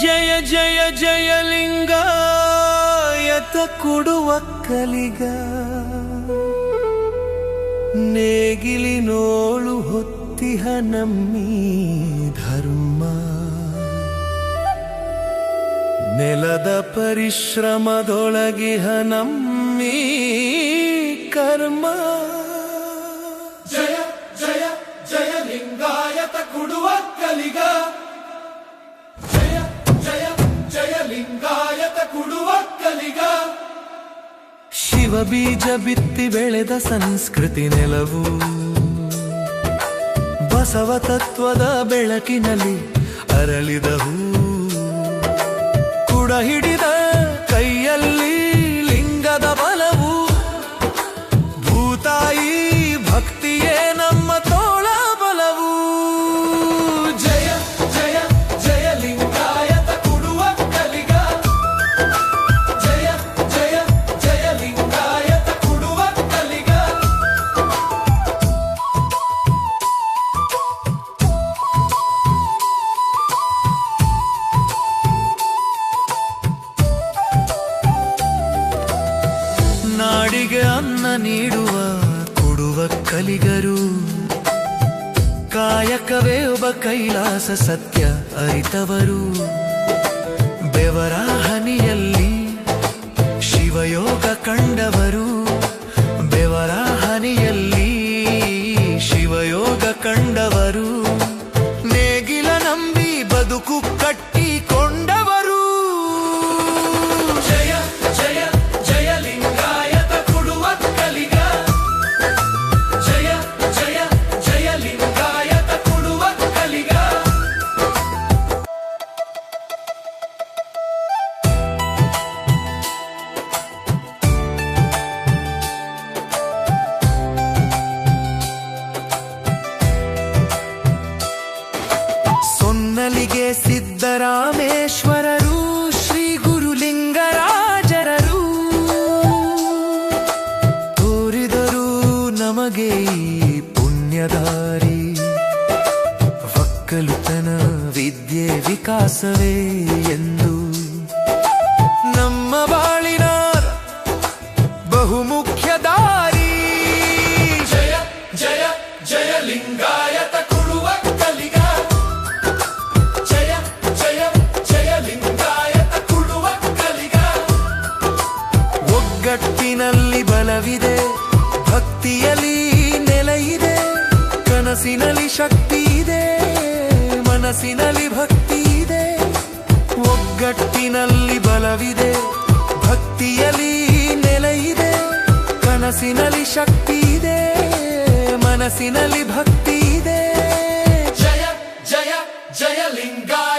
ಜಯ ಜಯ ಜಯ ಲಿಂಗಾಯತ ಕೊಡುವ ಕಲಿಗ ನೇಗಿಲಿನೋಳು ಹೊತ್ತಿಹ ನಮ್ಮಿ ಧರ್ಮ ನೆಲದ ಪರಿಶ್ರಮದೊಳಗಿಹ ನಮ್ಮಿ ಕರ್ಮ ಜಯ ಜಯ ಜಯ ಲಿಂಗಾಯತ ಕೊಡುವ ಕಲಿಗ ಜಯ ಜಯ ಜಯ ಲಿಂಗಾಯತ ಕೊಡುವ ಕಲಿಗ ಶಿವ ಬೀಜ ಬಿತ್ತಿ ಬೆಳೆದ ಸಂಸ್ಕೃತಿ ನೆಲವು ಬಸವ ತತ್ವದ ಬೆಳಕಿನಲ್ಲಿ ಅರಳಿದ ಹೂ ಕುಡ ಹಿಡಿದ ಕೈಯಲ್ಲಿ ಲಿಂಗದ ಬಲವು ಭೂತಾಯಿ ಭಕ್ತಿಯೇ ನಮ್ಮ ತೋಳ ಬಲವು ಜಯ ಜಯ ಜಯ ಲಿಂಗಾಯತ ಕೊಡುವ ಕಲಿಗ ಜಯ ಜಯ ಜಯ ಲಿಂಗಾಯತ ಕೊಡುವ ಕಲಿಗ ನಾಡಿಗೆ ಅನ್ನ ನೀಡುವ ಕೊಡುವ ಕಲಿಗರು ಕಾಯಕವೇ ಒಬ್ಬ ಕೈಲಾಸ ಸತ್ಯ ಅರಿತವರು ಬೆವರ ಹನಿಯಲ್ಲಿ ಶಿವಯೋಗ ಕಂಡವರು ಬೆವರ ಹನಿಯಲ್ಲಿ ಶಿವಯೋಗ ಕಂಡವರು ನೇಗಿಲ ನಂಬಿ ಬದುಕು ಕಟ್ಟಿಕೊಂಡವರು ಜಯ ಜಯ ಜಯ ಲಿಂಗಾಯತ ಕೊಡುವ ಕಲಿಗ ಜಯ ಜಯ ಜಯ ಲಿಂಗಾಯತ ಕೊಡುವ ಕಲಿಗ ಸೊನ್ನಲಿಗೆ ಸಿದ್ದರಾಮೇಶ್ವರರು ಶ್ರೀ ಗುರುಲಿಂಗರಾಜರರು ತೋರಿದರು ನಮಗೆ ಈ ಪುಣ್ಯದಾರಿ ಒಕ್ಕಲುತನ ವಿದ್ಯೆ ವಿಕಾಸವೇ ಎಂದು ನಮ್ಮ ಬಾಳಿನ ಬಹುಮುಖ್ಯ ದಾರಿ ಜಯ ಜಯ ಜಯ ಲಿಂಗಾಯತ ಕೊಡುವ ಕಲಿಗ ಜಯ ಜಯ ಜಯ ಲಿಂಗಾಯತ ಕೊಡುವ ಕಲಿಗ ಒಗ್ಗಟ್ಟಿನಲ್ಲಿ ಬಲವಿದೆ ಭಕ್ತಿಯಲ್ಲಿ ನೆಲೆಯಿದೆ ಕನಸಿನಲ್ಲಿ ಶಕ್ತಿ ಇದೆ ಮನಸ್ಸಿನಲ್ಲಿ ಭಕ್ತಿ ಇದೆ ಒಗ್ಗಟ್ಟಿನಲ್ಲಿ ಬಲವಿದೆ ಭಕ್ತಿಯಲ್ಲಿ ನೆಲೆಯಿದೆ ಕನಸಿನಲ್ಲಿ ಶಕ್ತಿ ಇದೆ ಮನಸ್ಸಿನಲ್ಲಿ ಭಕ್ತಿ ಇದೆ ಜಯ ಜಯ ಜಯ ಲಿಂಗಾಯತ